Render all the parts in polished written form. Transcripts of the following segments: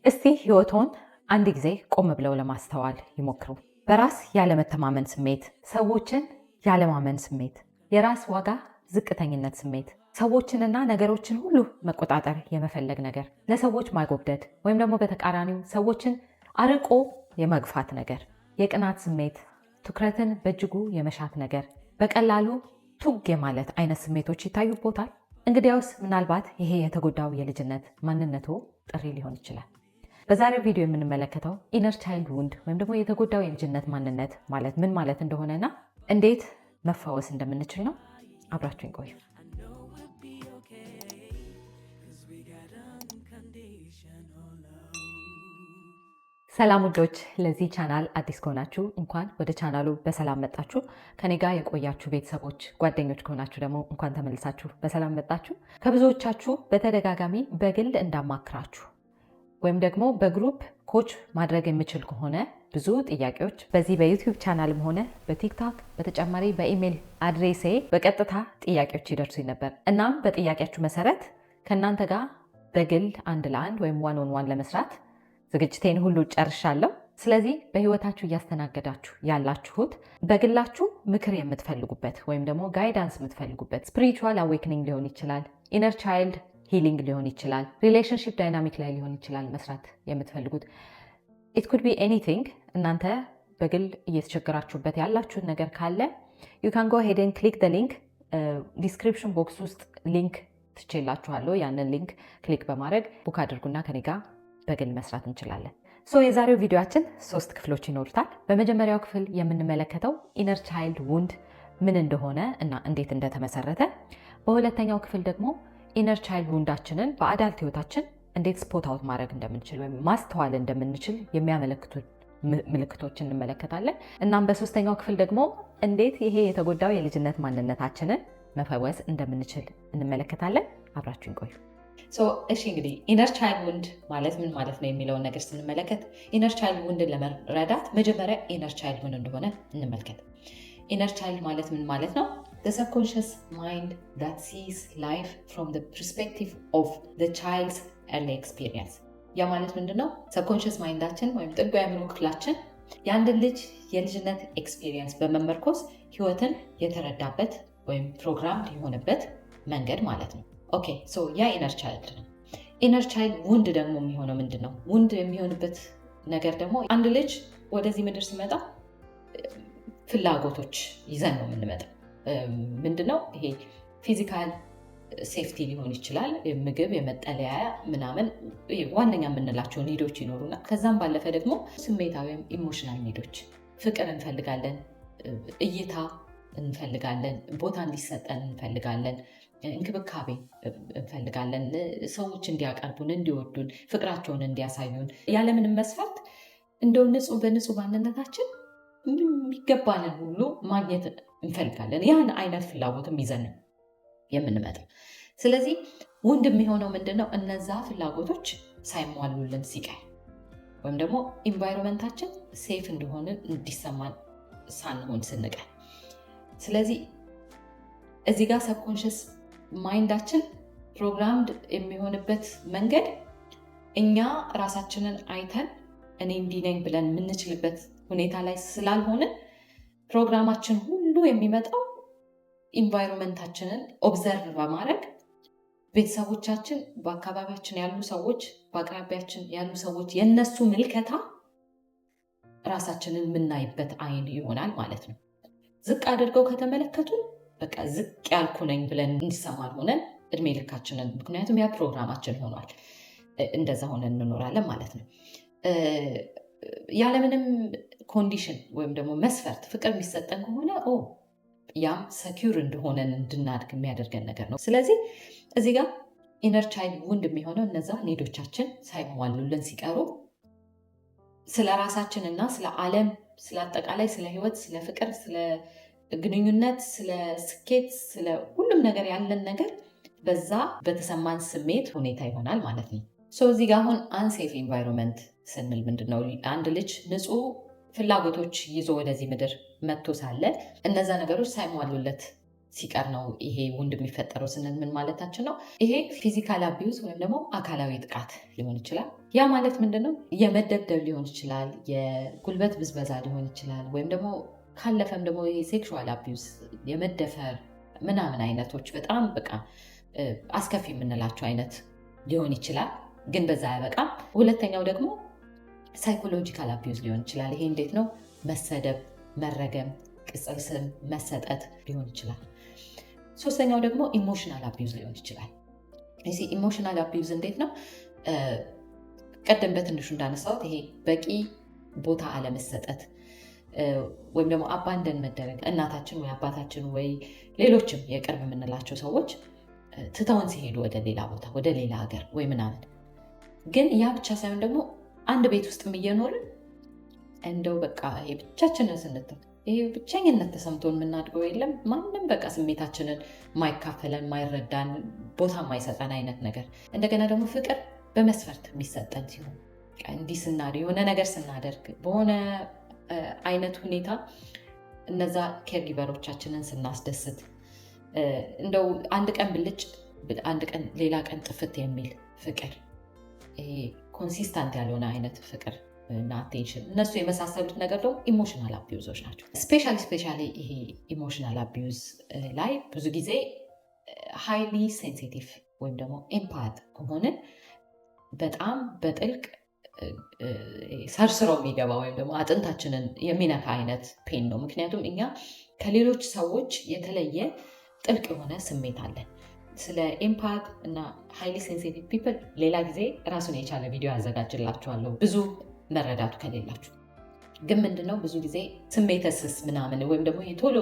እስቲ ህይወቶን አንድ ጊዜ ቆም ብለው ለማስተዋል ይሞክሩ። በራስ ያለመተማመን ስሜት፣ ሰዎችን ያለማመን ስሜት፣ የራስ ዋጋ ዝቅተኝነት ስሜት፣ ሰዎችንና ነገሮችን ሁሉ መቆጣጠር የመፈለግ ነገር፣ ለሰዎች ማጎብደድ ወይም ደግሞ በተቃራኒው ሰዎችን አርቆ የመግፋት ነገር፣ የቅናት ስሜት፣ ትኩረትን በእጅጉ የመሻት ነገር፣ በቀላሉ ቱግ የማለት አይነት ስሜቶች ይታዩቦታል። እንግዲያውስ ምናልባት ይሄ የተጎዳው የልጅነት ማንነቱ ጥሪ ሊሆን ይችላል። በዛሬው ቪዲዮ የምንመለከተው ኢነር ቻይልድ ውንድ ወይም ደግሞ የተጎዳው የልጅነት ማንነት ማለት ምን ማለት እንደሆነና እንዴት መፈወስ እንደምንችል ነው። አብራችሁን ቆዩ። ሰላም ውዶች፣ ለዚህ ቻናል አዲስ ከሆናችሁ እንኳን ወደ ቻናሉ በሰላም መጣችሁ። ከኔ ጋር የቆያችሁ ቤተሰቦች፣ ጓደኞች ከሆናችሁ ደግሞ እንኳን ተመልሳችሁ በሰላም መጣችሁ። ከብዙዎቻችሁ በተደጋጋሚ በግል እንዳማክራችሁ ወይም ደግሞ በግሩፕ ኮች ማድረግ የምችል ከሆነ ብዙ ጥያቄዎች በዚህ በዩቲዩብ ቻናልም ሆነ በቲክቶክ በተጨማሪ በኢሜይል አድሬሴ በቀጥታ ጥያቄዎች ይደርሱኝ ነበር። እናም በጥያቄያችሁ መሰረት ከእናንተ ጋር በግል አንድ ለአንድ ወይም ዋን ኦን ዋን ለመስራት ዝግጅቴን ሁሉ ጨርሻለሁ። ስለዚህ በህይወታችሁ እያስተናገዳችሁ ያላችሁት በግላችሁ ምክር የምትፈልጉበት ወይም ደግሞ ጋይዳንስ የምትፈልጉበት ስፒሪቹዋል አዌክኒንግ ሊሆን ይችላል፣ ኢነር ቻይልድ ሂሊንግ ሊሆን ይችላል፣ ሪሌሽንሽፕ ዳይናሚክ ላይ ሊሆን ይችላል መስራት የምትፈልጉት። ኢት ኩድ ቢ ኤኒቲንግ። እናንተ በግል እየተቸገራችሁበት ያላችሁን ነገር ካለ ዩ ካን ጎ ሄድ ኤንድ ክሊክ ደ ሊንክ። ዲስክሪፕሽን ቦክስ ውስጥ ሊንክ ትቼላችኋለሁ። ያንን ሊንክ ክሊክ በማድረግ ቡክ አድርጉና ከኔ ጋር በግል መስራት እንችላለን። የዛሬው ቪዲዮአችን 3 ክፍሎች ይኖሩታል። በመጀመሪያው ክፍል የምንመለከተው ኢነር ቻይልድ ውንድ ምን እንደሆነ እና እንዴት እንደተመሰረተ፣ በሁለተኛው ክፍል ደግሞ ኢነር ቻይልድ ውንዳችንን በአዳልት ህይወታችን እንዴት ስፖት አውት ማድረግ እንደምንችል ወይም ማስተዋል እንደምንችል የሚያመለክቱ ምልክቶችን እንመለከታለን። እናም በሶስተኛው ክፍል ደግሞ እንዴት ይሄ የተጎዳው የልጅነት ማንነታችንን መፈወስ እንደምንችል እንመለከታለን። አብራችሁን ቆዩ። እሺ እንግዲህ ኢነር ቻይልድ ውንድ ማለት ምን ማለት ነው የሚለውን ነገር ስንመለከት ኢነር ቻይልድ ውንድን ለመረዳት መጀመሪያ ኢነር ቻይልድ ምን እንደሆነ እንመልከት። ኢነር ቻይልድ ማለት ምን ማለት ነው? The subconscious mind that sees life from the perspective of the child's early experience. ያ ማለት ምንድነው? ሰብኮንሽስ ማይንዳችን ወይም ጥልቁ የአእምሮ ክፍላችን የአንድን ልጅ የልጅነት ኤክስፒሪየንስ በመመርኮዝ ህይወትን የተረዳበት ወይም ፕሮግራም የሆነበት መንገድ ማለት ነው። ኦኬ ያ ኢነር ቻይልድ ነው። ኢነር ቻይልድ ውንድ ደግሞ የሚሆነው ምንድን ነው? ውንድ የሚሆንበት ነገር ደግሞ አንድ ልጅ ወደዚህ ምድር ሲመጣ ፍላጎቶች ይዘን ነው የምንመጣው። ምንድነው ይሄ? ፊዚካል ሴፍቲ ሊሆን ይችላል፣ ምግብ፣ የመጠለያ ምናምን ዋነኛ የምንላቸው ኒዶች ይኖሩና ከዛም ባለፈ ደግሞ ስሜታዊ ወይም ኢሞሽናል ኒዶች፣ ፍቅር እንፈልጋለን፣ እይታ እንፈልጋለን፣ ቦታ እንዲሰጠን እንፈልጋለን፣ እንክብካቤ እንፈልጋለን፣ ሰዎች እንዲያቀርቡን፣ እንዲወዱን፣ ፍቅራቸውን እንዲያሳዩን ያለምንም መስፈርት እንደው በንጹህ ማንነታችን የሚገባንን ሁሉ ማግኘት እንፈልጋለን። ያን አይነት ፍላጎትም ይዘን የምንመጣው። ስለዚህ ውንድ የሚሆነው ምንድነው? እነዛ ፍላጎቶች ሳይሟሉልን ሲቀር ወይም ደግሞ ኢንቫይሮንመንታችን ሴፍ እንደሆነ እንዲሰማን ሳንሆን ስንቀር። ስለዚህ እዚህ ጋር ሰብኮንሽስ ማይንዳችን ፕሮግራምድ የሚሆንበት መንገድ እኛ ራሳችንን አይተን እኔ እንዲህ ነኝ ብለን የምንችልበት ሁኔታ ላይ ስላልሆነ ፕሮግራማችን ሁሉ የሚመጣው ኢንቫይሮንመንታችንን ኦብዘርቭ በማድረግ ቤተሰቦቻችን፣ በአካባቢያችን ያሉ ሰዎች፣ በአቅራቢያችን ያሉ ሰዎች የነሱ ምልከታ ራሳችንን የምናይበት አይን ይሆናል ማለት ነው። ዝቅ አድርገው ከተመለከቱ በቃ ዝቅ ያልኩ ነኝ ብለን እንዲሰማን ሆነን እድሜ ልካችንን፣ ምክንያቱም ያ ፕሮግራማችን ሆኗል፣ እንደዛ ሆነን እንኖራለን ማለት ነው። ያለምንም ኮንዲሽን ወይም ደግሞ መስፈርት ፍቅር የሚሰጠን ከሆነ ያም ሰኪውር እንደሆነን እንድናድግ የሚያደርገን ነገር ነው። ስለዚህ እዚህ ጋር ኢነር ቻይልድ ውንድ የሚሆነው እነዛ ኒዶቻችን ሳይሟሉልን ሲቀሩ ስለ ራሳችን እና ስለ ዓለም፣ ስለ አጠቃላይ ስለ ህይወት፣ ስለ ፍቅር፣ ስለ ግንኙነት፣ ስለ ስኬት፣ ስለ ሁሉም ነገር ያለን ነገር በዛ በተሰማን ስሜት ሁኔታ ይሆናል ማለት ነው። እዚህ ጋር አሁን አንሴፍ ኢንቫይሮንመንት ስንል ምንድነው? አንድ ልጅ ንጹህ ፍላጎቶች ይዞ ወደዚህ ምድር መጥቶ ሳለ እነዛ ነገሮች ሳይሟሉለት ሲቀር ነው ይሄ ውንድ የሚፈጠረው ስንል ምን ማለታችን ነው? ይሄ ፊዚካል አቢዩዝ ወይም ደግሞ አካላዊ ጥቃት ሊሆን ይችላል። ያ ማለት ምንድነው? የመደብደብ ሊሆን ይችላል፣ የጉልበት ብዝበዛ ሊሆን ይችላል፣ ወይም ደግሞ ካለፈም ደግሞ ሴክሹዋል አቢዩዝ የመደፈር ምናምን አይነቶች በጣም በቃ አስከፊ የምንላቸው አይነት ሊሆን ይችላል። ግን በዛ ያበቃም። ሁለተኛው ደግሞ ሳይኮሎጂካል አቢዩዝ ሊሆን ይችላል። ይሄ እንዴት ነው? መሰደብ፣ መረገም፣ ቅጽል ስም መሰጠት ሊሆን ይችላል። ሶስተኛው ደግሞ ኢሞሽናል አቢዩዝ ሊሆን ይችላል። እዚህ ኢሞሽናል አቢዩዝ እንዴት ነው? ቀደም በትንሹ እንዳነሳሁት ይሄ በቂ ቦታ አለመሰጠት ወይም ደግሞ አባንደን መደረግ፣ እናታችን ወይ አባታችን ወይ ሌሎችም የቅርብ የምንላቸው ሰዎች ትተውን ሲሄዱ ወደ ሌላ ቦታ ወደ ሌላ ሀገር ወይ ምናምን። ግን ያ ብቻ ሳይሆን ደግሞ አንድ ቤት ውስጥ እየኖርን እንደው በቃ የብቻችንን ስንትል ይሄ ብቸኝነት ተሰምቶን የምናድገው የለም። ማንም በቃ ስሜታችንን ማይካፈለን፣ ማይረዳን፣ ቦታ ማይሰጠን አይነት ነገር። እንደገና ደግሞ ፍቅር በመስፈርት የሚሰጠን ሲሆን እንዲህ ስናደርግ የሆነ ነገር ስናደርግ በሆነ አይነት ሁኔታ እነዛ ኬርጊቨሮቻችንን ስናስደስት እንደው አንድ ቀን ብልጭ አንድ ቀን ሌላ ቀን ጥፍት የሚል ፍቅር፣ ኮንሲስታንት ያልሆነ አይነት ፍቅር እና አቴንሽን፣ እነሱ የመሳሰሉት ነገር ደግሞ ኢሞሽናል አቢዩዞች ናቸው። ስፔሻሊ ይሄ ኢሞሽናል አቢዩዝ ላይ ብዙ ጊዜ ሃይሊ ሴንሲቲቭ ወይም ደግሞ ኤምፓት ከሆንን በጣም በጥልቅ ሰርስሮ የሚገባ ወይም ደግሞ አጥንታችንን የሚነካ አይነት ፔን ነው። ምክንያቱም እኛ ከሌሎች ሰዎች የተለየ ጥልቅ የሆነ ስሜት አለን። ስለ ኤምፓት እና ሃይሊ ሴንሲቲቭ ፒፕል ሌላ ጊዜ ራሱን የቻለ ቪዲዮ ያዘጋጅላችኋለሁ፣ ብዙ መረዳቱ ከሌላችሁ። ግን ምንድነው ብዙ ጊዜ ስሜተስስ ምናምን ወይም ደግሞ የቶሎ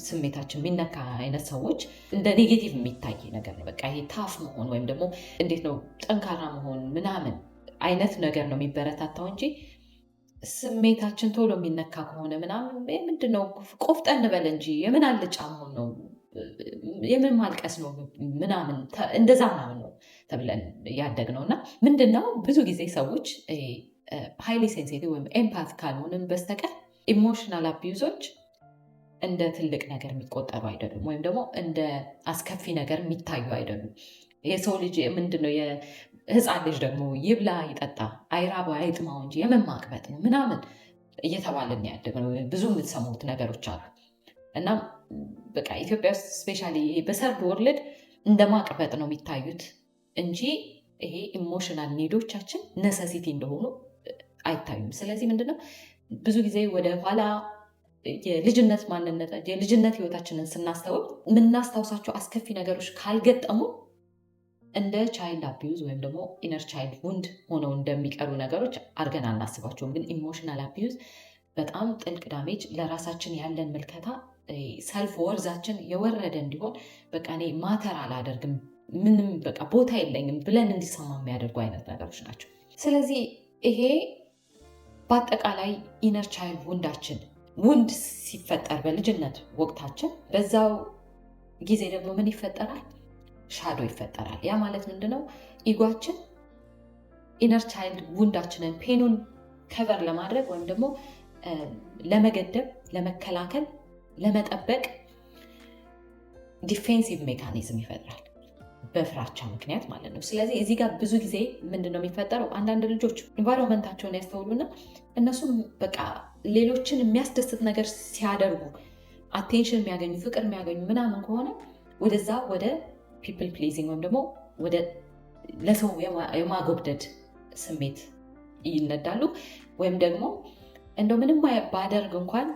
ስሜታችን የሚነካ አይነት ሰዎች እንደ ኔጌቲቭ የሚታይ ነገር ነው። በቃ ይሄ ታፍ መሆን ወይም ደግሞ እንዴት ነው ጠንካራ መሆን ምናምን አይነት ነገር ነው የሚበረታታው እንጂ ስሜታችን ቶሎ የሚነካ ከሆነ ምናምን ምንድነው ቆፍጠን በል እንጂ የምን አልጫ መሆን ነው የምን ማልቀስ ነው ምናምን እንደዛ ምናምን ነው ተብለን ያደግነው። እና ምንድነው ብዙ ጊዜ ሰዎች ሃይሊ ሴንሲቲቭ ወይም ኤምፓት ካልሆንም በስተቀር ኢሞሽናል አቢዩዞች እንደ ትልቅ ነገር የሚቆጠሩ አይደሉም፣ ወይም ደግሞ እንደ አስከፊ ነገር የሚታዩ አይደሉም። የሰው ልጅ ምንድነው የህፃን ልጅ ደግሞ ይብላ ይጠጣ አይራባ አይጥማው እንጂ የመማቅበጥ ነው ምናምን እየተባለን ያደግነው ብዙ የምትሰሙት ነገሮች አሉ። እና በቃ ኢትዮጵያ ውስጥ ስፔሻሊ በሰርድ ወርልድ እንደ ማቅበጥ ነው የሚታዩት እንጂ ይሄ ኢሞሽናል ኒዶቻችን ነሰሲቲ እንደሆኑ አይታዩም። ስለዚህ ምንድነው ብዙ ጊዜ ወደ ኋላ የልጅነት ማንነት የልጅነት ህይወታችንን ስናስተውል የምናስታውሳቸው አስከፊ ነገሮች ካልገጠሙ እንደ ቻይልድ አቢዩዝ ወይም ደግሞ ኢነር ቻይልድ ውንድ ሆነው እንደሚቀሩ ነገሮች አድርገን አናስባቸውም። ግን ኢሞሽናል አቢዩዝ በጣም ጥልቅ ዳሜጅ፣ ለራሳችን ያለን ምልከታ ሰልፍ ወርዛችን የወረደ እንዲሆን በቃ እኔ ማተር አላደርግም ምንም በቃ ቦታ የለኝም ብለን እንዲሰማ የሚያደርጉ አይነት ነገሮች ናቸው። ስለዚህ ይሄ በአጠቃላይ ኢነር ቻይልድ ውንዳችን ውንድ ሲፈጠር በልጅነት ወቅታችን በዛው ጊዜ ደግሞ ምን ይፈጠራል? ሻዶ ይፈጠራል። ያ ማለት ምንድነው? ኢጓችን ኢነር ቻይልድ ውንዳችንን ፔኑን ከቨር ለማድረግ ወይም ደግሞ ለመገደብ፣ ለመከላከል፣ ለመጠበቅ ዲፌንሲቭ ሜካኒዝም ይፈጥራል በፍራቻ ምክንያት ማለት ነው። ስለዚህ እዚህ ጋር ብዙ ጊዜ ምንድነው የሚፈጠረው? አንዳንድ ልጆች ኢንቫይሮንመንታቸውን ያስተውሉና እነሱም በቃ ሌሎችን የሚያስደስት ነገር ሲያደርጉ አቴንሽን የሚያገኙ ፍቅር የሚያገኙ ምናምን ከሆነ ወደዛ ወደ ፒፕል ፕሊዚንግ ወይም ደግሞ ወደ ለሰው የማጎብደድ ስሜት ይነዳሉ። ወይም ደግሞ እንደው ምንም ባደርግ እንኳን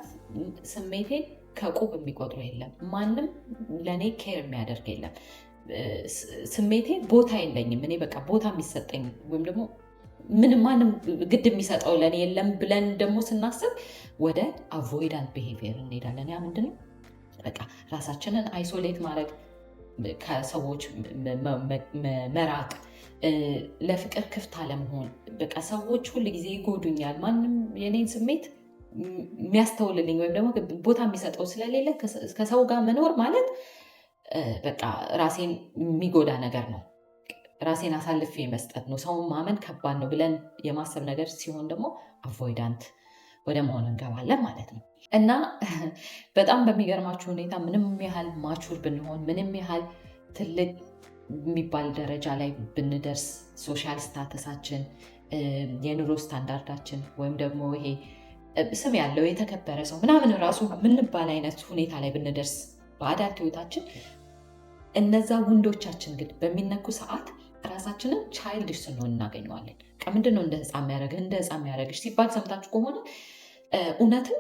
ስሜቴ ከቁብ የሚቆጥሩ የለም፣ ማንም ለእኔ ኬር የሚያደርግ የለም፣ ስሜቴ ቦታ የለኝም፣ እኔ በቃ ቦታ የሚሰጠኝ ወይም ደግሞ ምንም ማንም ግድ የሚሰጠው ለእኔ የለም ብለን ደግሞ ስናስብ ወደ አቮይዳንት ቢሄቪየር እንሄዳለን። ያ ምንድነው? በቃ ራሳችንን አይሶሌት ማድረግ፣ ከሰዎች መራቅ፣ ለፍቅር ክፍት አለመሆን። በቃ ሰዎች ሁል ጊዜ ይጎዱኛል፣ ማንም የኔን ስሜት የሚያስተውልልኝ ወይም ደግሞ ቦታ የሚሰጠው ስለሌለ ከሰው ጋር መኖር ማለት በቃ ራሴን የሚጎዳ ነገር ነው፣ ራሴን አሳልፌ መስጠት ነው፣ ሰውን ማመን ከባድ ነው ብለን የማሰብ ነገር ሲሆን ደግሞ አቮይዳንት ወደ መሆን እንገባለን ማለት ነው። እና በጣም በሚገርማችሁ ሁኔታ ምንም ያህል ማቹር ብንሆን፣ ምንም ያህል ትልቅ የሚባል ደረጃ ላይ ብንደርስ፣ ሶሻል ስታተሳችን የኑሮ ስታንዳርዳችን ወይም ደግሞ ይሄ ስም ያለው የተከበረ ሰው ምናምን ራሱ ምንባል አይነት ሁኔታ ላይ ብንደርስ በአዳልት ህይወታችን እነዛ ውንዶቻችን ግን በሚነኩ ሰዓት ራሳችንን ቻይልድሽ ስንሆን እናገኘዋለን። ምንድን ነው እንደ ህፃን የሚያደርግሽ ሲባል ሰምታችሁ ከሆነ እውነትም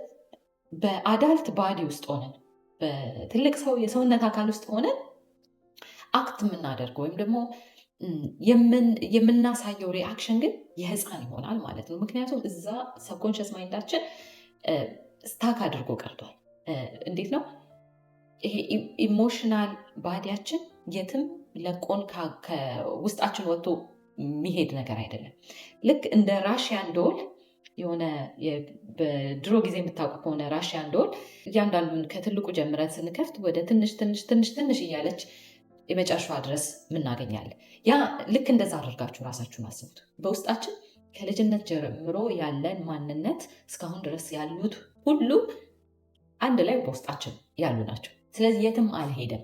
በአዳልት ባዲ ውስጥ ሆነን በትልቅ ሰው የሰውነት አካል ውስጥ ሆነን አክት የምናደርገው ወይም ደግሞ የምናሳየው ሪአክሽን ግን የህፃን ይሆናል ማለት ነው። ምክንያቱም እዛ ሰብኮንሽስ ማይንዳችን ስታክ አድርጎ ቀርቷል። እንዴት ነው ይሄ ኢሞሽናል ባዲያችን የትም ለቆን ከውስጣችን ወጥቶ የሚሄድ ነገር አይደለም። ልክ እንደ ራሽያን ዶል የሆነ በድሮ ጊዜ የምታውቁ ከሆነ ራሽያን ዶል እያንዳንዱን ከትልቁ ጀምረን ስንከፍት ወደ ትንሽ እያለች የመጨረሻዋ ድረስ ምናገኛለን። ያ ልክ እንደዛ አድርጋችሁ ራሳችሁን አስቡት። በውስጣችን ከልጅነት ጀምሮ ያለን ማንነት እስካሁን ድረስ ያሉት ሁሉ አንድ ላይ በውስጣችን ያሉ ናቸው። ስለዚህ የትም አልሄደም።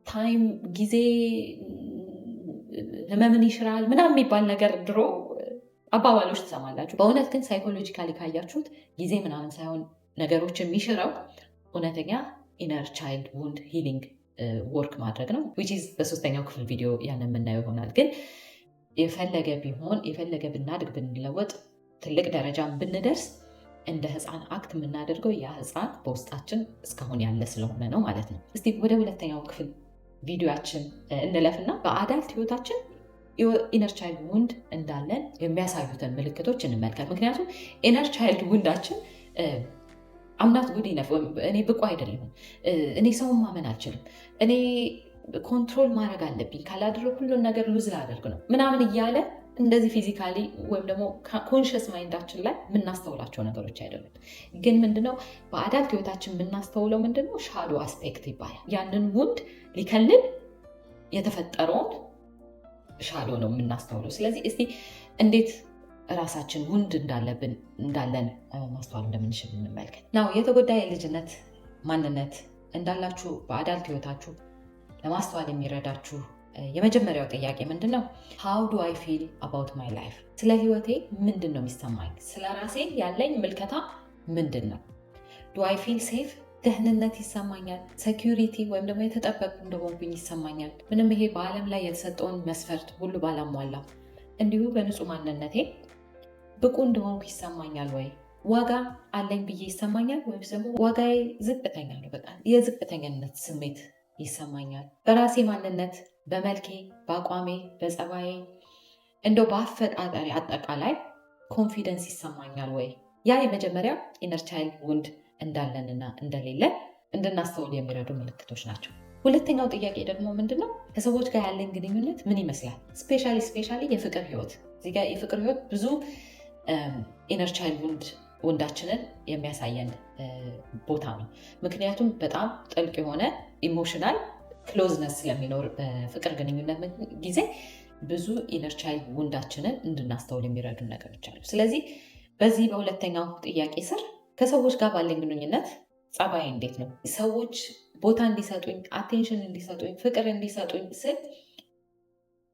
ታይም ጊዜ ህመምን ይሽራል ምናምን የሚባል ነገር ድሮ አባባሎች ትሰማላችሁ። በእውነት ግን ሳይኮሎጂካሊ ካያችሁት ጊዜ ምናምን ሳይሆን ነገሮችን የሚሽረው እውነተኛ ኢነር ቻይልድ ውንድ ሂሊንግ ወርክ ማድረግ ነው። በሶስተኛው ክፍል ቪዲዮ ያንን የምናየው ይሆናል። ግን የፈለገ ቢሆን የፈለገ ብናድግ ብንለወጥ ትልቅ ደረጃ ብንደርስ እንደ ህፃን አክት የምናደርገው ያ ህፃን በውስጣችን እስካሁን ያለ ስለሆነ ነው ማለት ነው። እስቲ ወደ ሁለተኛው ክፍል ቪዲዮችን እንለፍና በአዳልት ህይወታችን ኢነር ቻይልድ ውንድ እንዳለን የሚያሳዩትን ምልክቶች እንመልከት። ምክንያቱም ኢነር ቻይልድ ውንዳችን አምናት ጉድ ኢነፍ፣ እኔ ብቁ አይደለሁም፣ እኔ ሰውን ማመን አልችልም፣ እኔ ኮንትሮል ማድረግ አለብኝ፣ ካላደረግ ሁሉን ነገር ሉዝ ላደርግ ነው ምናምን እያለ እንደዚህ ፊዚካሊ ወይም ደግሞ ኮንሽስ ማይንዳችን ላይ የምናስተውላቸው ነገሮች አይደሉም። ግን ምንድነው በአዳልት ህይወታችን የምናስተውለው ምንድነው? ሻዶ አስፔክት ይባላል። ያንን ውንድ ሊከልል የተፈጠረውን ሻዶ ነው የምናስተውለው። ስለዚህ እስቲ እንዴት ራሳችን ውንድ እንዳለን ማስተዋል እንደምንችል እንመልከት። ናው የተጎዳ የልጅነት ማንነት እንዳላችሁ በአዳልት ህይወታችሁ ለማስተዋል የሚረዳችሁ የመጀመሪያው ጥያቄ ምንድን ነው? ሃው ዱ አይ ፊል አባውት ማይ ላይፍ? ስለ ህይወቴ ምንድን ነው የሚሰማኝ? ስለ ራሴ ያለኝ ምልከታ ምንድን ነው? ዱ አይ ፊል ሴፍ? ደህንነት ይሰማኛል? ሴኪሪቲ ወይም ደግሞ የተጠበቁ እንደሆንኩኝ ይሰማኛል? ምንም ይሄ በዓለም ላይ የተሰጠውን መስፈርት ሁሉ ባላሟላ እንዲሁ በንጹህ ማንነቴ ብቁ እንደሆንኩ ይሰማኛል ወይ? ዋጋ አለኝ ብዬ ይሰማኛል? ወይም ደግሞ ዋጋዬ ዝቅተኛ ነው? በቃ የዝቅተኛነት ስሜት ይሰማኛል? በራሴ ማንነት፣ በመልኬ፣ በአቋሜ፣ በጸባዬ እንደው በአፈጣጠሪ አጠቃላይ ኮንፊደንስ ይሰማኛል ወይ? ያ የመጀመሪያ ኢነር ቻይልድ ውንድ እንዳለንና እንደሌለን እንድናስተውል የሚረዱ ምልክቶች ናቸው። ሁለተኛው ጥያቄ ደግሞ ምንድነው? ከሰዎች ጋር ያለን ግንኙነት ምን ይመስላል? ስፔሻሊ የፍቅር ህይወት። እዚህ ጋር የፍቅር ህይወት ብዙ ኢነር ቻይልድ ውንዳችንን የሚያሳየን ቦታ ነው። ምክንያቱም በጣም ጥልቅ የሆነ ኢሞሽናል ክሎዝነስ ስለሚኖር በፍቅር ግንኙነት ጊዜ ብዙ ኢነር ቻይልድ ውንዳችንን እንድናስተውል የሚረዱ ነገሮች አሉ። ስለዚህ በዚህ በሁለተኛው ጥያቄ ስር ከሰዎች ጋር ባለን ግንኙነት ጸባይ እንዴት ነው? ሰዎች ቦታ እንዲሰጡኝ፣ አቴንሽን እንዲሰጡኝ፣ ፍቅር እንዲሰጡኝ ስል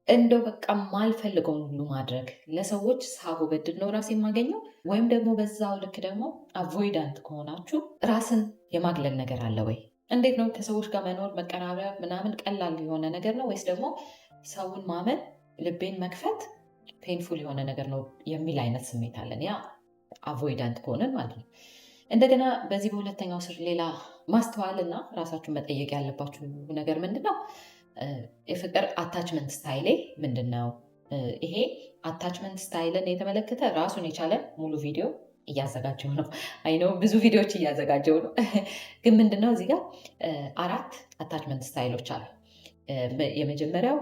እንደው በቃ ማልፈልገውን ሁሉ ማድረግ፣ ለሰዎች ሳቦ በድል ነው ራስ የማገኘው? ወይም ደግሞ በዛው ልክ ደግሞ አቮይዳንት ከሆናችሁ ራስን የማግለል ነገር አለ ወይ? እንዴት ነው ከሰዎች ጋር መኖር መቀራረብ ምናምን ቀላል የሆነ ነገር ነው ወይስ ደግሞ ሰውን ማመን ልቤን መክፈት ፔንፉል የሆነ ነገር ነው የሚል አይነት ስሜት አለን? ያ አቮይዳንት ከሆነን ማለት ነው። እንደገና በዚህ በሁለተኛው ስር ሌላ ማስተዋልና ራሳችሁን መጠየቅ ያለባችሁ ነገር ምንድን ነው? የፍቅር አታችመንት ስታይሌ ምንድን ነው? ይሄ አታችመንት ስታይልን የተመለከተ ራሱን የቻለ ሙሉ ቪዲዮ እያዘጋጀው ነው። አይነው ብዙ ቪዲዮዎች እያዘጋጀው ነው። ግን ምንድነው እዚህ ጋር 4 አታችመንት ስታይሎች አሉ። የመጀመሪያው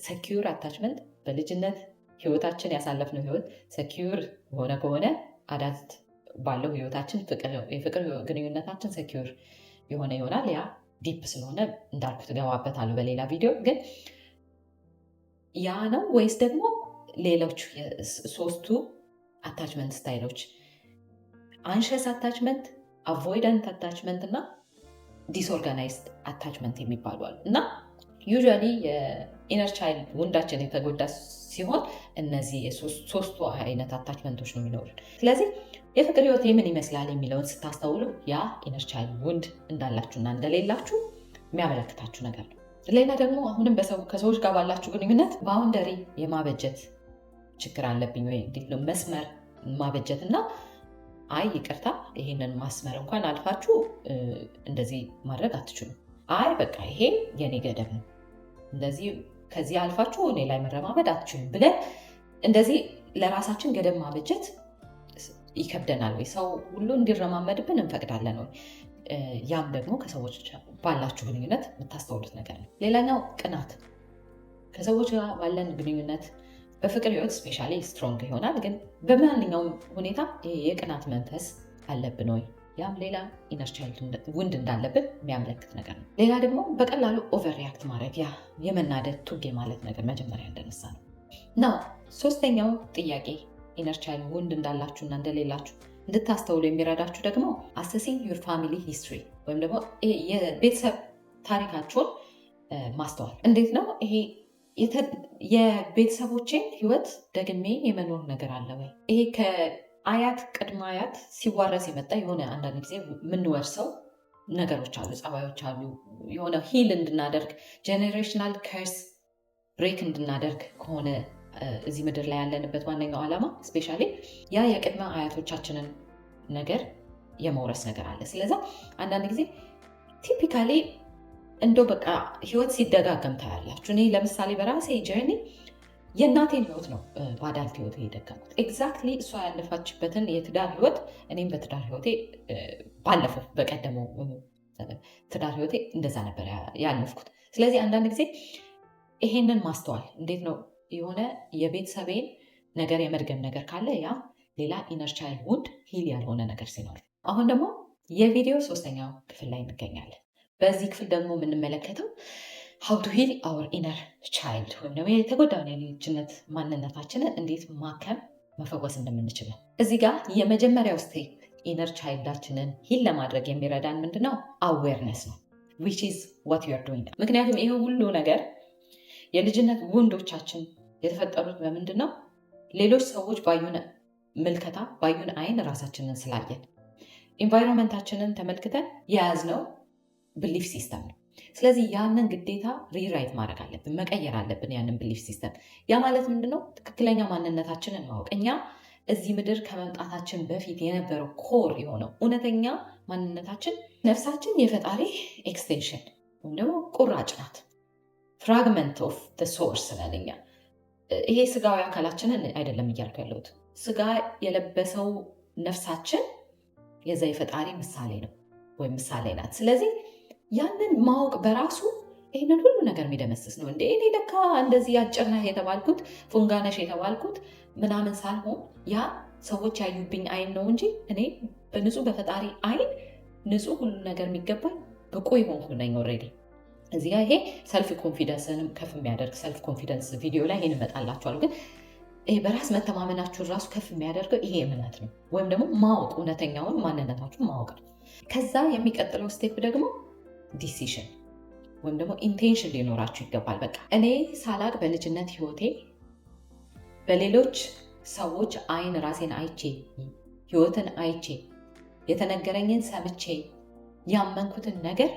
ሰኪዩር አታችመንት፣ በልጅነት ህይወታችን ያሳለፍነው ህይወት ሰኪዩር ሆነ ከሆነ አዳልት ባለው ህይወታችን የፍቅር ግንኙነታችን ሰኪዩር የሆነ ይሆናል። ያ ዲፕ ስለሆነ እንዳልኩት ገባበታለሁ በሌላ ቪዲዮ። ግን ያ ነው ወይስ ደግሞ ሌሎች ሶስቱ አታችመንት ስታይሎች? አንሸስ አታችመንት፣ አቮይዳንት አታችመንት እና ዲስኦርጋናይዝድ አታችመንት የሚባሉ አሉ። እና ዩዥዋሊ የኢነር ቻይልድ ውንዳችን የተጎዳ ሲሆን እነዚህ ሶስቱ አይነት አታችመንቶች ነው የሚኖሩን። ስለዚህ የፍቅር ህይወት ምን ይመስላል የሚለውን ስታስተውሉ ያ ኢነር ቻይልድ ውንድ እንዳላችሁና እንደሌላችሁ የሚያመለክታችሁ ነገር ነው። ሌላ ደግሞ አሁንም ከሰዎች ጋር ባላችሁ ግንኙነት ባውንደሪ የማበጀት ችግር አለብኝ ወይ እንዴት ነው መስመር ማበጀት እና አይ ይቅርታ ይሄንን ማስመር እንኳን አልፋችሁ እንደዚህ ማድረግ አትችሉም፣ አይ በቃ ይሄ የኔ ገደብ ነው፣ እንደዚህ ከዚህ አልፋችሁ እኔ ላይ መረማመድ አትችሉም ብለን እንደዚህ ለራሳችን ገደብ ማበጀት ይከብደናል ወይ? ሰው ሁሉ እንዲረማመድብን እንፈቅዳለን ወይ? ያም ደግሞ ከሰዎች ባላችሁ ግንኙነት የምታስተውሉት ነገር ነው። ሌላኛው ቅናት። ከሰዎች ጋር ባለን ግንኙነት በፍቅር ህይወት ስፔሻሊ ስትሮንግ ይሆናል፣ ግን በማንኛውም ሁኔታ የቅናት መንፈስ አለብን ወይ? ያም ሌላ ኢነር ቻይልድ ውንድ እንዳለብን የሚያመለክት ነገር ነው። ሌላ ደግሞ በቀላሉ ኦቨር ሪያክት ማድረግ፣ ያ የመናደድ ቱጌ ማለት ነገር መጀመሪያ እንደነሳ ነው እና ሶስተኛው ጥያቄ ኢነር ቻይልድ ውንድ እንዳላችሁና እንደሌላችሁ እንድታስተውሉ የሚረዳችሁ ደግሞ አሰሲንግ ዩር ፋሚሊ ሂስትሪ ወይም ደግሞ የቤተሰብ ታሪካችሁን ማስተዋል። እንዴት ነው ይሄ የቤተሰቦቼን ህይወት ደግሜ የመኖር ነገር አለ ወይ? ይሄ ከአያት ቅድመ አያት ሲዋረስ የመጣ የሆነ አንዳንድ ጊዜ የምንወርሰው ነገሮች አሉ፣ ጸባዮች አሉ። የሆነ ሂል እንድናደርግ ጄኔሬሽናል ከርስ ብሬክ እንድናደርግ ከሆነ እዚህ ምድር ላይ ያለንበት ዋነኛው ዓላማ ስፔሻሊ ያ የቅድመ አያቶቻችንን ነገር የመውረስ ነገር አለ። ስለዛ አንዳንድ ጊዜ ቲፒካሊ እንደው በቃ ህይወት ሲደጋገም ታያላችሁ። እኔ ለምሳሌ በራሴ ጀርኒ የእናቴን ህይወት ነው በአዳልት ህይወት የደገምኩት። ኤግዛክትሊ እሷ ያለፋችበትን የትዳር ህይወት እኔም በትዳር ህይወቴ ባለፈው በቀደመው ትዳር ህይወቴ እንደዛ ነበር ያለፍኩት። ስለዚህ አንዳንድ ጊዜ ይሄንን ማስተዋል እንዴት ነው የሆነ የቤተሰቤን ነገር የመድገም ነገር ካለ ያ ሌላ ኢነር ቻይልድ ውንድ ሂል ያልሆነ ነገር ሲኖር። አሁን ደግሞ የቪዲዮ ሶስተኛው ክፍል ላይ እንገኛለን። በዚህ ክፍል ደግሞ የምንመለከተው how to heal our inner child ወይም ደግሞ የተጎዳውን የልጅነት ማንነታችንን እንዴት ማከም መፈወስ እንደምንችል ነው። እዚህ ጋር የመጀመሪያው ስቴፕ ኢነር ቻይልዳችንን ሂል ለማድረግ የሚረዳን ምንድነው? አዌርነስ ነው which is what you are doing። ምክንያቱም ይሄ ሁሉ ነገር የልጅነት ውንዶቻችን የተፈጠሩት በምንድን ነው? ሌሎች ሰዎች ባዩን ምልከታ ባዩን አይን ራሳችንን ስላየን ኢንቫይሮንመንታችንን ተመልክተን የያዝነው ብሊፍ ሲስተም ነው። ስለዚህ ያንን ግዴታ ሪራይት ማድረግ አለብን፣ መቀየር አለብን ያንን ብሊፍ ሲስተም። ያ ማለት ምንድነው? ትክክለኛ ማንነታችንን ማወቅ። እኛ እዚህ ምድር ከመምጣታችን በፊት የነበረው ኮር የሆነው እውነተኛ ማንነታችን ነፍሳችን የፈጣሪ ኤክስቴንሽን ወይም ደግሞ ቁራጭ ናት። ፍራግመንት ኦፍ ሶርስ ነን እኛ። ይሄ ስጋዊ አካላችንን አይደለም እያልኩ ያለሁት። ስጋ የለበሰው ነፍሳችን የዛ የፈጣሪ ምሳሌ ነው ወይም ምሳሌ ናት። ስለዚህ ያንን ማወቅ በራሱ ይህንን ሁሉ ነገር የሚደመስስ ነው። እንደ እኔ ለካ እንደዚህ አጭር ነህ የተባልኩት ፉንጋነሽ የተባልኩት ምናምን ሳልሆን ያ ሰዎች ያዩብኝ አይን ነው እንጂ እኔ በንጹህ በፈጣሪ አይን ንጹህ ሁሉ ነገር የሚገባኝ ብቁ የሆንኩ ነኝ ኦልሬዲ። እዚህ ጋር ይሄ ሰልፍ ኮንፊደንስንም ከፍ የሚያደርግ ሰልፍ ኮንፊደንስ ቪዲዮ ላይ ይህን እመጣላችኋለሁ። ግን ይሄ በራስ መተማመናችሁን ራሱ ከፍ የሚያደርገው ይሄ እምነት ነው ወይም ደግሞ ማወቅ፣ እውነተኛውን ማንነታችሁን ማወቅ ነው። ከዛ የሚቀጥለው ስቴፕ ደግሞ ዲሲሽን ወይም ደግሞ ኢንቴንሽን ሊኖራችሁ ይገባል። በቃ እኔ ሳላቅ በልጅነት ህይወቴ በሌሎች ሰዎች አይን ራሴን አይቼ ህይወትን አይቼ የተነገረኝን ሰምቼ ያመንኩትን ነገር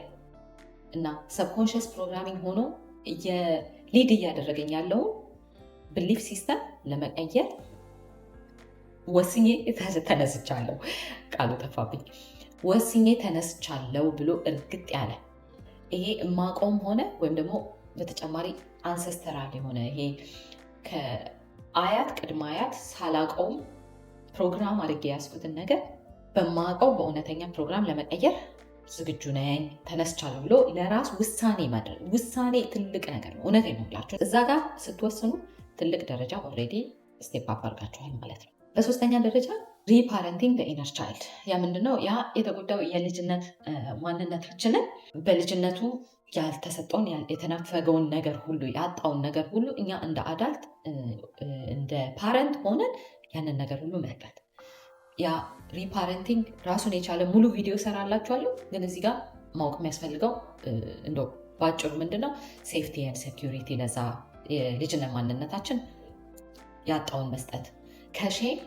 እና ሰብኮንሽስ ፕሮግራሚንግ ሆኖ ሊድ እያደረገኝ ያለውን ብሊፍ ሲስተም ለመቀየር ወስኜ ተነስቻለሁ። ቃሉ ጠፋብኝ። ወስኜ ተነስቻለሁ ብሎ እርግጥ ያለ ይሄ እማቆም ሆነ ወይም ደግሞ በተጨማሪ አንሰስተራል የሆነ ይሄ ከአያት ቅድመ አያት ሳላቀውም ፕሮግራም አድርጌ ያስኩትን ነገር በማቀው በእውነተኛ ፕሮግራም ለመቀየር ዝግጁ ነኝ ተነስቻለሁ ብሎ ለራስ ውሳኔ ማድረግ። ውሳኔ ትልቅ ነገር ነው። እውነቴን ነው የምላችሁ። እዛ ጋር ስትወስኑ ትልቅ ደረጃ ኦልሬዲ ስቴፕ አፕ አድርጋችኋል ማለት ነው። በሶስተኛ ደረጃ ሪፓረንቲንግ ኢነር ቻይልድ። ያ ምንድነው? ያ የተጎዳው የልጅነት ማንነታችንን በልጅነቱ ያልተሰጠውን የተነፈገውን ነገር ሁሉ ያጣውን ነገር ሁሉ እኛ እንደ አዳልት እንደ ፓረንት ሆነን ያንን ነገር ሁሉ መርዳት። ያ ሪፓረንቲንግ ራሱን የቻለ ሙሉ ቪዲዮ ሰራላችኋለሁ። ግን እዚህ ጋር ማወቅ የሚያስፈልገው እንደው በአጭሩ ምንድነው ሴፍቲ ኤንድ ሴኪሪቲ ለዛ የልጅነት ማንነታችን ያጣውን መስጠት፣ ከሼም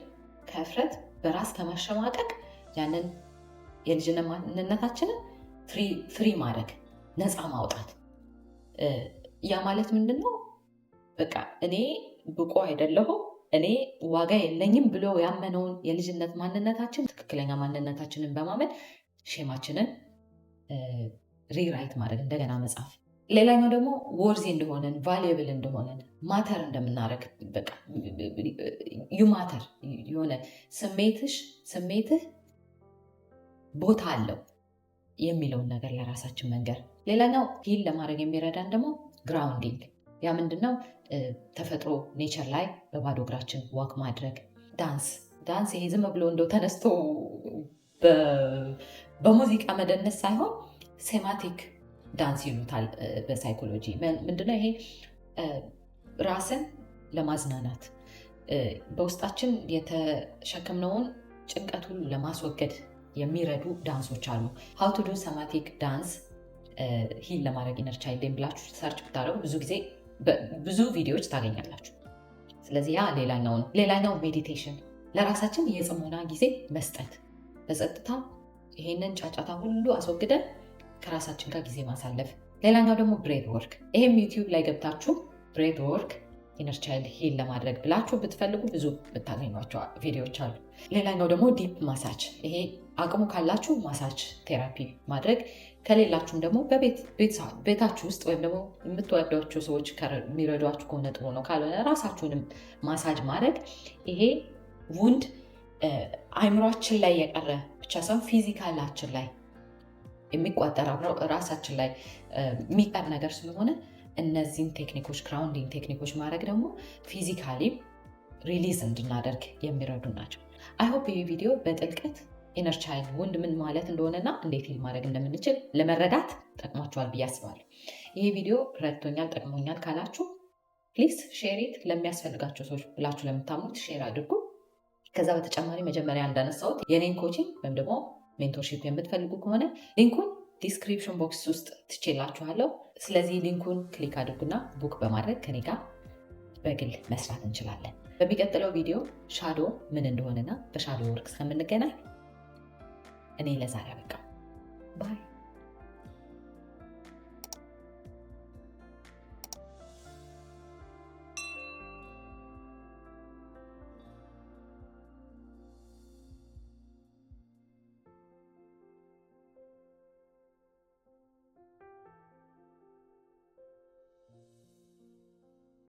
ከእፍረት በራስ ከማሸማቀቅ ያንን የልጅነት ማንነታችንን ፍሪ ማድረግ፣ ነፃ ማውጣት። ያ ማለት ምንድነው በቃ እኔ ብቁ አይደለሁም እኔ ዋጋ የለኝም ብሎ ያመነውን የልጅነት ማንነታችን ትክክለኛ ማንነታችንን በማመን ሼማችንን ሪራይት ማድረግ እንደገና መጻፍ። ሌላኛው ደግሞ ወርዚ እንደሆነን ቫሉየብል እንደሆነን ማተር እንደምናደርግ በቃ ዩ ማተር የሆነ ስሜትህ ቦታ አለው የሚለውን ነገር ለራሳችን መንገር። ሌላኛው ሂል ለማድረግ የሚረዳን ደግሞ ግራውንዲንግ። ያ ምንድነው ተፈጥሮ ኔቸር ላይ በባዶ እግራችን ዋክ ማድረግ። ዳንስ ይሄ ዝም ብሎ እንደው ተነስቶ በሙዚቃ መደነስ ሳይሆን ሴማቲክ ዳንስ ይሉታል በሳይኮሎጂ። ምንድነው ይሄ ራስን ለማዝናናት በውስጣችን የተሸከምነውን ጭንቀት ሁሉ ለማስወገድ የሚረዱ ዳንሶች አሉ። ሃው ቱ ዱ ሴማቲክ ዳንስ ሂል ለማድረግ ኢነር ቻይልድን ብላችሁ ሰርች ብታደርጉ ብዙ ቪዲዮዎች ታገኛላችሁ። ስለዚህ ያ ሌላኛው ሜዲቴሽን፣ ለራሳችን የጽሞና ጊዜ መስጠት፣ በጸጥታ ይሄንን ጫጫታ ሁሉ አስወግደን ከራሳችን ጋር ጊዜ ማሳለፍ። ሌላኛው ደግሞ ብሬት ወርክ። ይሄም ዩቲዩብ ላይ ገብታችሁ ብሬት ወርክ ኢነር ቻይልድ ሂል ለማድረግ ብላችሁ ብትፈልጉ ብዙ ብታገኟቸው ቪዲዮዎች አሉ። ሌላኛው ደግሞ ዲፕ ማሳጅ። ይሄ አቅሙ ካላችሁ ማሳጅ ቴራፒ ማድረግ፣ ከሌላችሁም ደግሞ ቤታችሁ ውስጥ ወይም ደግሞ የምትወዷቸው ሰዎች የሚረዷችሁ ከሆነ ጥሩ ነው። ካልሆነ ራሳችሁንም ማሳጅ ማድረግ። ይሄ ውንድ አይምሯችን ላይ የቀረ ብቻ ሳይሆን ፊዚካላችን ላይ የሚቋጠር ራሳችን ላይ የሚቀር ነገር ስለሆነ እነዚህን ቴክኒኮች ግራውንዲንግ ቴክኒኮች ማድረግ ደግሞ ፊዚካሊ ሪሊዝ እንድናደርግ የሚረዱ ናቸው። አይሆፕ ይህ ቪዲዮ በጥልቀት ኢነር ቻይልድ ውንድ ምን ማለት እንደሆነና እንዴት ሂል ማድረግ እንደምንችል ለመረዳት ጠቅሟችኋል ብዬ አስባለሁ። ይህ ቪዲዮ ረድቶኛል፣ ጠቅሞኛል ካላችሁ ፕሊዝ ሼሪት ለሚያስፈልጋቸው ሰዎች ብላችሁ ለምታምኑት ሼር አድርጉ። ከዛ በተጨማሪ መጀመሪያ እንዳነሳሁት የኔን ኮቺንግ ወይም ደግሞ ሜንቶርሺፕ የምትፈልጉ ከሆነ ሊንኩን ዲስክሪፕሽን ቦክስ ውስጥ ትቼላችኋለሁ። ስለዚህ ሊንኩን ክሊክ አድርጉና ቡክ በማድረግ ከኔ ጋር በግል መስራት እንችላለን። በሚቀጥለው ቪዲዮ ሻዶ ምን እንደሆነና በሻዶ ወርክ እስከምንገናኝ እኔ ለዛሬ አበቃ። ባይ